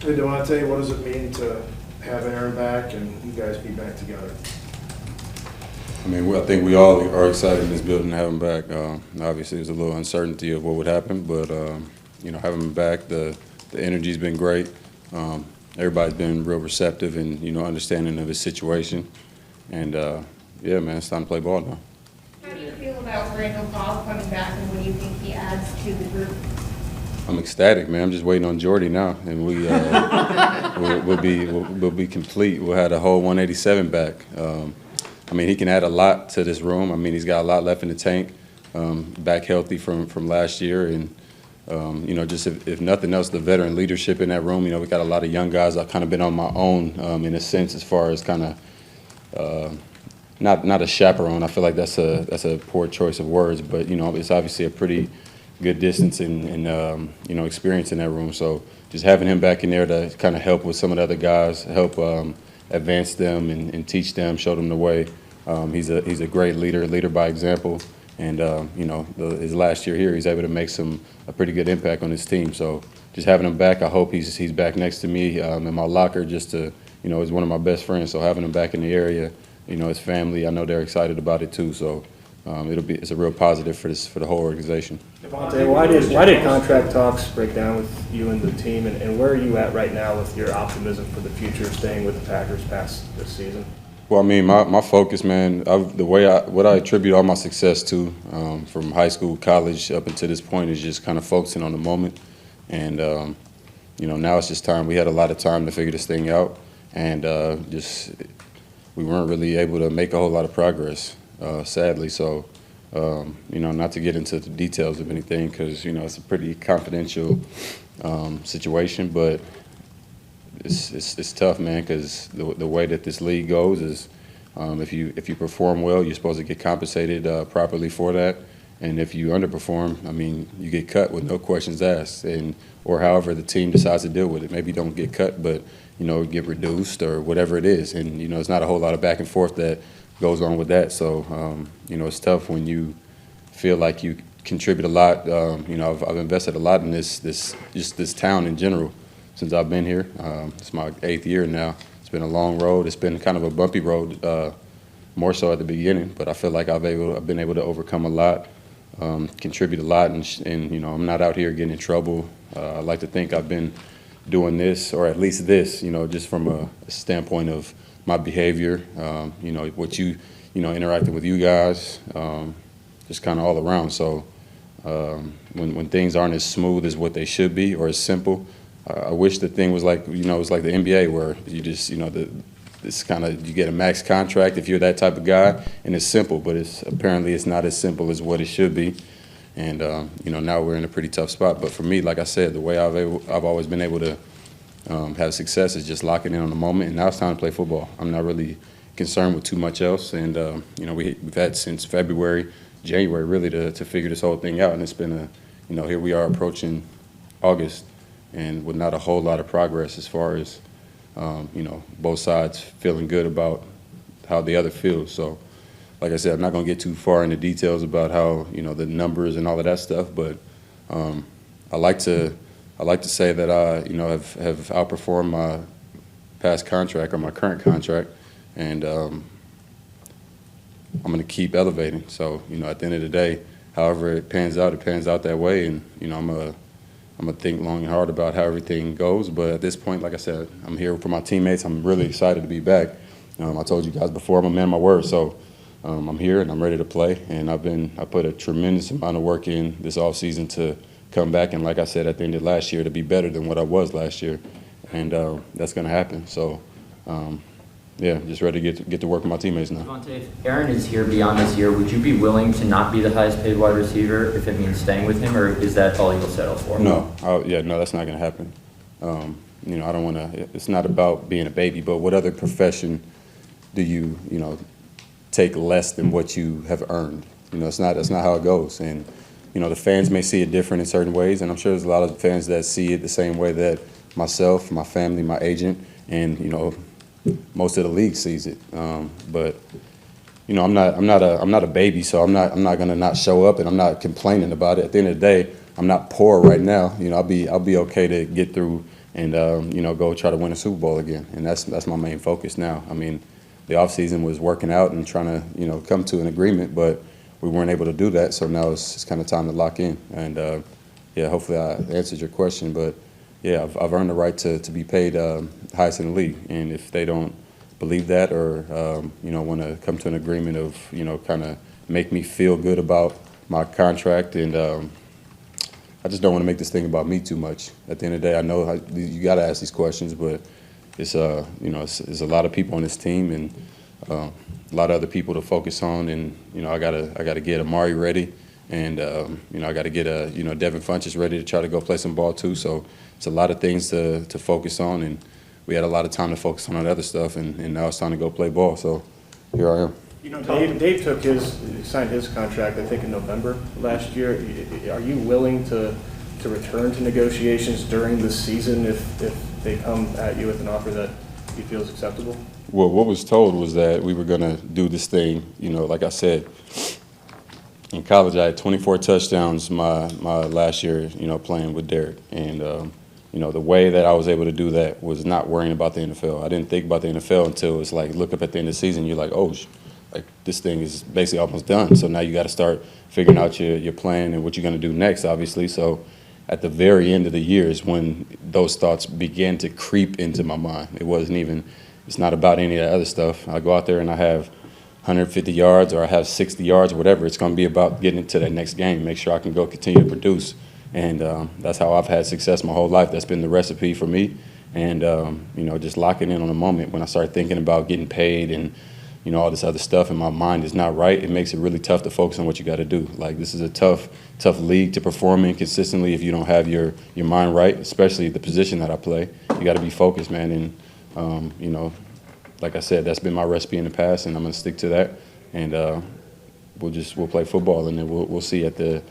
Hey, Davante, what does it mean to have Aaron back and you guys be back together? I mean, I think we all are excited in this building to have him back. Obviously, there's a little uncertainty of what would happen, but having him back, the energy's been great. Everybody's been real receptive and understanding of his situation, and yeah, man, it's time to play ball now. How do you feel about Randall Cobb coming back, and what do you think he adds to the group? I'm ecstatic, man. I'm just waiting on Jordy now, and we'll be complete. We'll have the whole 187 back. I mean, he can add a lot to this room. I mean, he's got a lot left in the tank. Back healthy from last year, and just if nothing else, the veteran leadership in that room. We got a lot of young guys. I've kind of been on my own in a sense, as far as kind of not a chaperone. I feel like that's a poor choice of words, but it's obviously a pretty good distance and experience in that room. So just having him back in there to kind of help with some of the other guys, help advance them and teach them, show them the way. He's a great leader by example. And his last year here, he's able to make a pretty good impact on his team. So just having him back, I hope he's back next to me in my locker. Just to he's one of my best friends. So having him back in the area, his family, I know they're excited about it too. So it's a real positive for the whole organization. Davante, why did contract talks break down with you and the team, and where are you at right now with your optimism for the future, staying with the Packers past this season? Well, I mean, my focus, man, what I attribute all my success to, from high school, college, up until this point, is just kind of focusing on the moment. And now it's just time. We had a lot of time to figure this thing out, and we weren't really able to make a whole lot of progress, sadly. So, not to get into the details of anything, because it's a pretty confidential situation, but it's tough, man, because the way that this league goes is if you perform well, you're supposed to get compensated properly for that, and if you underperform, I mean, you get cut with no questions asked, or however the team decides to deal with it. Maybe you don't get cut, but get reduced or whatever it is, and it's not a whole lot of back and forth that goes on with that. So it's tough when you feel like you contribute a lot. I've invested a lot in this town in general. Since I've been here. It's my 8th year now. It's been a long road. It's been kind of a bumpy road, more so at the beginning, but I feel like I've been able to overcome a lot, contribute a lot, and I'm not out here getting in trouble. I like to think I've been doing this, or at least this, just from a standpoint of my behavior, what interacting with you guys, just kind of all around. So when things aren't as smooth as what they should be, or as simple, I wish the thing was like, it's like the NBA, where you just, this kind of, you get a max contract if you're that type of guy, and it's simple, but apparently it's not as simple as what it should be. And, now we're in a pretty tough spot. But for me, like I said, the way I've always been able to have success is just locking in on the moment, and now it's time to play football. I'm not really concerned with too much else, and, we've had since January, really, to figure this whole thing out, and it's been here we are approaching August, and with not a whole lot of progress as far as, both sides feeling good about how the other feels. So, like I said, I'm not going to get too far into details about how, the numbers and all of that stuff, but I like to say that I, have outperformed my past contract or my current contract, and I'm going to keep elevating. So, at the end of the day, however it pans out that way, and, I'm going to think long and hard about how everything goes. But at this point, like I said, I'm here for my teammates. I'm really excited to be back. I told you guys before, I'm a man of my word. So I'm here and I'm ready to play. And I put a tremendous amount of work in this offseason to come back. And like I said, at the end of last year, to be better than what I was last year. And that's going to happen. So, just ready to get to work with my teammates now. Davante, if Aaron is here beyond this year, would you be willing to not be the highest paid wide receiver if it means staying with him, or is that all you'll settle for? No, that's not going to happen. I don't want to. It's not about being a baby, but what other profession do you take less than what you have earned? That's not how it goes. And the fans may see it different in certain ways, and I'm sure there's a lot of fans that see it the same way that myself, my family, my agent, and most of the league sees it. But I'm not a baby, so I'm not gonna not show up, and I'm not complaining about it. At the end of the day, I'm not poor right now. I'll be okay to get through and go try to win a Super Bowl again. And that's my main focus now. I mean, the offseason was working out and trying to come to an agreement, but we weren't able to do that. So now it's kind of time to lock in. And hopefully I answered your question. But yeah, I've earned the right to be paid highest in the league. And if they don't believe that or want to come to an agreement of kind of make me feel good about my contract, and I just don't want to make this thing about me too much. At the end of the day, I know you got to ask these questions, but it's it's a lot of people on this team and a lot of other people to focus on, and I gotta get Amari ready, and I gotta get Devin Funchess ready to try to go play some ball too. So it's a lot of things to focus on, and we had a lot of time to focus on that other stuff, and now it's time to go play ball. So here I am. Dave signed his contract, I think, in November last year. Are you willing to return to negotiations during the season if they come at you with an offer that you feel is acceptable? Well, what was told was that we were going to do this thing, like I said, in college I had 24 touchdowns my last year, playing with Derek. And, the way that I was able to do that was not worrying about the NFL. I didn't think about the NFL until it's like, look up at the end of the season, you're like, oh, like this thing is basically almost done. So now you got to start figuring out your plan and what you're going to do next, obviously. So at the very end of the year is when those thoughts began to creep into my mind. It's not about any of that other stuff. I go out there and I have 150 yards or I have 60 yards or whatever. It's going to be about getting into that next game, make sure I can go continue to produce. And that's how I've had success my whole life. That's been the recipe for me. And, just locking in on the moment when I start thinking about getting paid and, all this other stuff, and my mind is not right, it makes it really tough to focus on what you got to do. Like, this is a tough league to perform in consistently if you don't have your mind right, especially the position that I play. You got to be focused, man. And, like I said, that's been my recipe in the past, and I'm going to stick to that. And we'll play football, and then we'll see at the,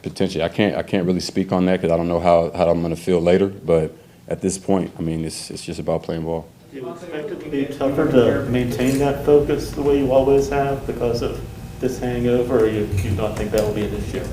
potentially. I can't really speak on that because I don't know how I'm going to feel later. But at this point, I mean, it's just about playing ball. Do you expect it to be tougher to maintain that focus the way you always have because of this hangover, or you don't think that will be an issue?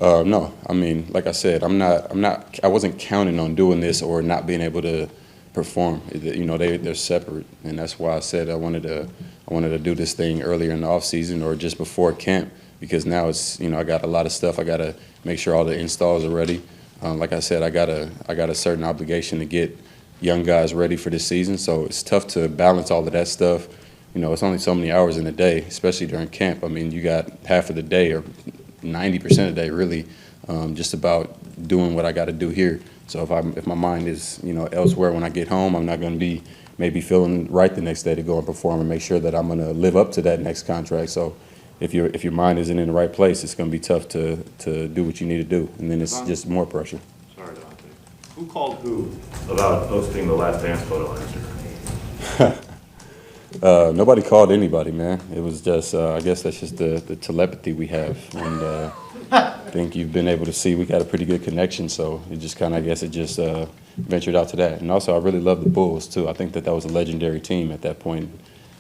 No, I mean, like I said, I wasn't counting on doing this or not being able to perform. They're separate, and that's why I said I wanted to do this thing earlier in the off season or just before camp, because now it's I got a lot of stuff. I got to make sure all the installs are ready. Like I said, I got a certain obligation to get young guys ready for this season, so it's tough to balance all of that stuff. It's only so many hours in a day, especially during camp. I mean, you got half of the day or 90% of the day really just about doing what I got to do here. So if my mind is elsewhere when I get home, I'm not going to be maybe feeling right the next day to go and perform and make sure that I'm going to live up to that next contract. So if your mind isn't in the right place, it's going to be tough to do what you need to do, and then it's just more pressure. Sorry, Davante. Who called who about hosting the Last Dance photo last year? Nobody called anybody, man. It was just, I guess that's just the telepathy we have. And I think you've been able to see we got a pretty good connection. So it just kind of, I guess it just ventured out to that. And also, I really love the Bulls, too. I think that was a legendary team at that point.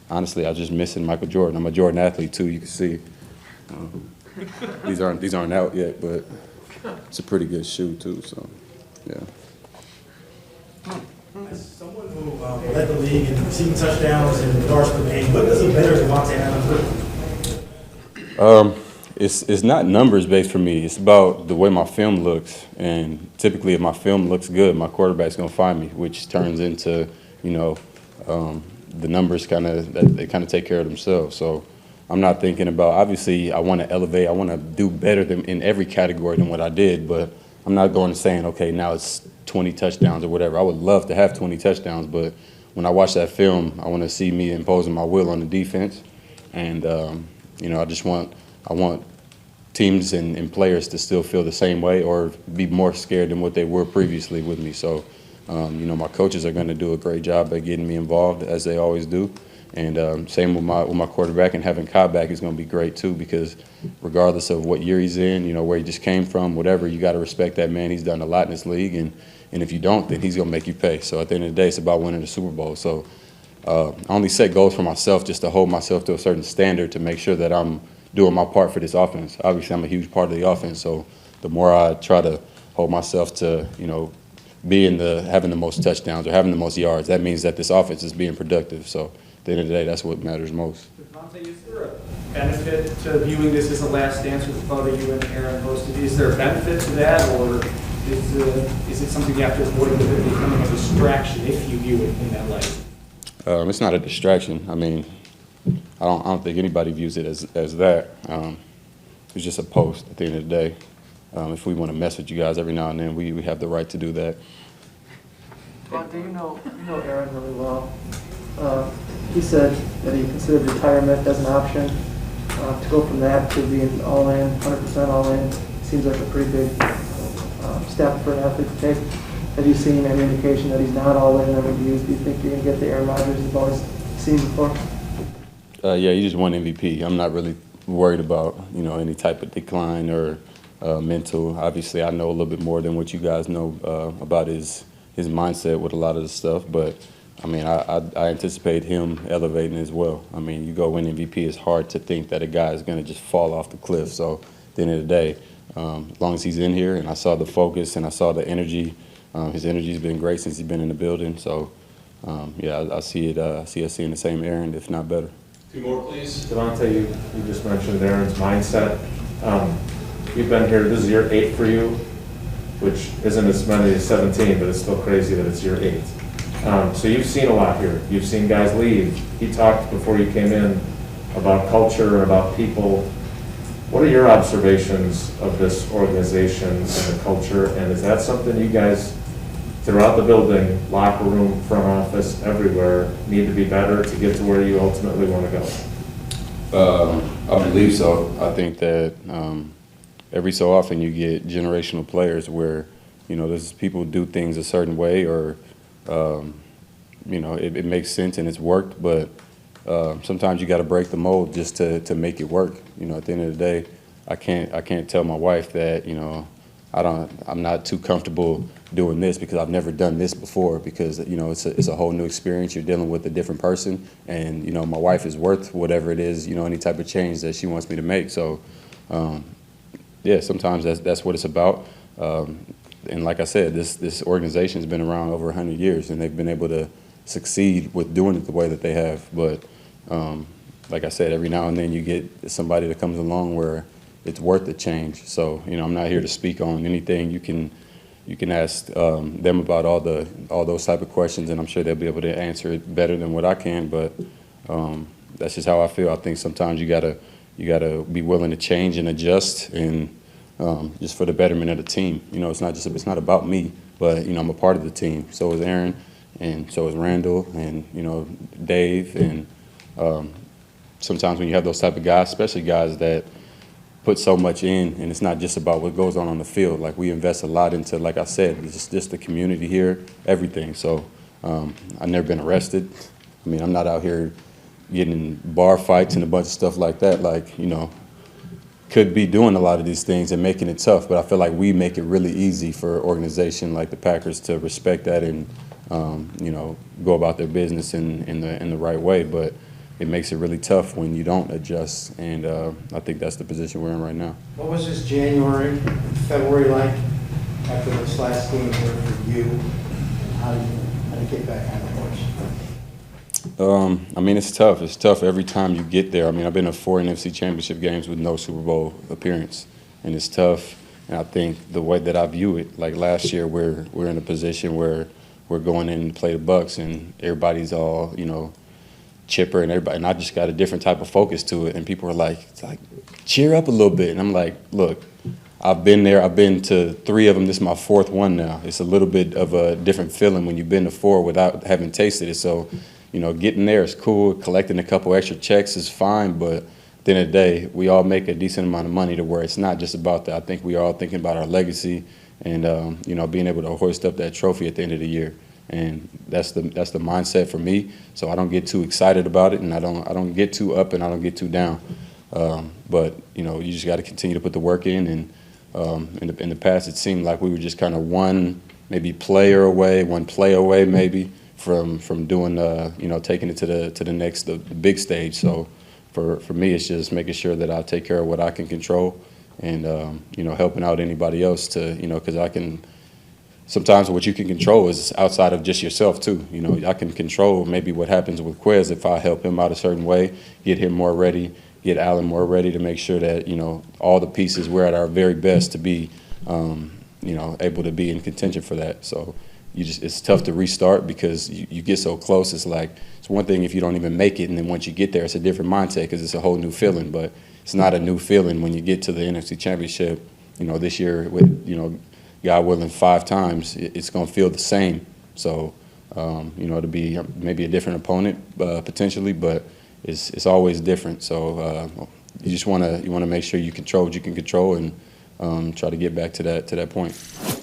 Honestly, I was just missing Michael Jordan. I'm a Jordan athlete, too, you can see. These aren't out yet, but it's a pretty good shoe, too. So, yeah. As someone who led the league in receiving touchdowns and yards per game, what does a better Davante Adams do? It's not numbers based for me. It's about the way my film looks. And typically, if my film looks good, my quarterback's gonna find me, which turns into the numbers they kind of take care of themselves. So I'm not thinking about. Obviously, I want to elevate. I want to do better than in every category than what I did. But I'm not going and saying, okay, now it's 20 touchdowns or whatever. I would love to have 20 touchdowns, but when I watch that film, I want to see me imposing my will on the defense. And, I want teams and players to still feel the same way or be more scared than what they were previously with me. So, my coaches are going to do a great job at getting me involved, as they always do. And same with my quarterback, and having Cobb back is going to be great too, because regardless of what year he's in, where he just came from, whatever, you got to respect that man. He's done a lot in this league, and if you don't, then he's going to make you pay. So at the end of the day, it's about winning the Super Bowl. So I only set goals for myself just to hold myself to a certain standard to make sure that I'm doing my part for this offense. Obviously, I'm a huge part of the offense, so the more I try to hold myself to, having the most touchdowns or having the most yards. That means that this offense is being productive. So at the end of the day, that's what matters most. Davante, is there a benefit to viewing this as a last dance with the photo you and Aaron posted? Is there a benefit to that, or is it something you have to avoid with it becoming a distraction if you view it in that light? It's not a distraction. I mean, I don't think anybody views it as that. It's just a post at the end of the day. If we want to mess with you guys every now and then, we have the right to do that. Davante, you know Aaron really well. He said that he considered retirement as an option. To go from that to being all in, 100% all in, seems like a pretty big step for an athlete to take. Have you seen any indication that he's not all in on reviews? Do you think you're going to get the Aaron Rodgers you've always seen before? Yeah, he just won MVP. I'm not really worried about any type of decline or mental. Obviously, I know a little bit more than what you guys know about his mindset with a lot of the stuff, but I mean, I anticipate him elevating as well. I mean, you go win MVP, it's hard to think that a guy is going to just fall off the cliff. So at the end of the day, as long as he's in here, and I saw the focus and I saw the energy, his energy's been great since he's been in the building. So yeah, I see us seeing the same Aaron, if not better. Two more, please. Davante, you just mentioned Aaron's mindset. You've been here, this is year 8 for you, which isn't as many as 17, but it's still crazy that it's year 8. So you've seen a lot here. You've seen guys leave. He talked before you came in about culture and about people. What are your observations of this organization and the culture? And is that something you guys, throughout the building, locker room, front office, everywhere, need to be better to get to where you ultimately want to go? I believe so. I think that every so often you get generational players where, there's people do things a certain way or, it makes sense and it's worked, but sometimes you got to break the mold just to make it work. At the end of the day, I can't tell my wife that, I'm not too comfortable doing this because I've never done this before because, it's a whole new experience. You're dealing with a different person and, my wife is worth whatever it is, any type of change that she wants me to make. So, yeah, sometimes that's what it's about. And like I said, this organization has been around over 100 years, and they've been able to succeed with doing it the way that they have. But like I said, every now and then you get somebody that comes along where it's worth the change. So I'm not here to speak on anything. You can ask them about all those type of questions, and I'm sure they'll be able to answer it better than what I can. But that's just how I feel. I think sometimes you gotta be willing to change and adjust and. Just for the betterment of the team. It's not about me, but, I'm a part of the team. So is Aaron, and so is Randall, and, Dave. And sometimes when you have those type of guys, especially guys that put so much in, and it's not just about what goes on the field. Like, we invest a lot into, like I said, it's just the community here, everything. So I've never been arrested. I mean, I'm not out here getting in bar fights and a bunch of stuff like that. Like, could be doing a lot of these things and making it tough, but I feel like we make it really easy for an organization like the Packers to respect that and go about their business in the right way. But it makes it really tough when you don't adjust, and I think that's the position we're in right now. What was this January, February like after this last game here for you? How did you get back on the horse? I mean, it's tough. It's tough every time you get there. I mean, I've been to 4 NFC Championship games with no Super Bowl appearance, and it's tough. And I think the way that I view it, like last year, we're in a position where we're going in to play the Bucks, and everybody's all chipper, and I just got a different type of focus to it. And people are like, cheer up a little bit, and I'm like, look, I've been there. I've been to 3 of them. This is my 4th one now. It's a little bit of a different feeling when you've been to 4 without having tasted it. So. Getting there is cool. Collecting a couple extra checks is fine, but at the end of the day, we all make a decent amount of money to where it's not just about that. I think we are all thinking about our legacy and, being able to hoist up that trophy at the end of the year. And that's the mindset for me. So I don't get too excited about it, and I don't get too up and I don't get too down. But, you just got to continue to put the work in. And in the past, it seemed like we were just kind of one play away maybe. From doing taking it to the next the big stage. So for me, it's just making sure that I take care of what I can control, and helping out anybody else to because I can sometimes what you can control is outside of just yourself too. You know, I can control maybe what happens with Quez if I help him out a certain way, get him more ready, get Allen more ready to make sure that, you know, all the pieces, we're at our very best to be, you know, able to be in contention for that. So it's tough to restart because you get so close. It's like, it's one thing if you don't even make it, and then once you get there, it's a different mindset because it's a whole new feeling. But it's not a new feeling when you get to the NFC Championship. You know, this year with, you know, God willing, 5 times, it's going to feel the same. So, you know, it'll be maybe a different opponent potentially, but it's always different. So you just want to make sure you control what you can control and try to get back to that point.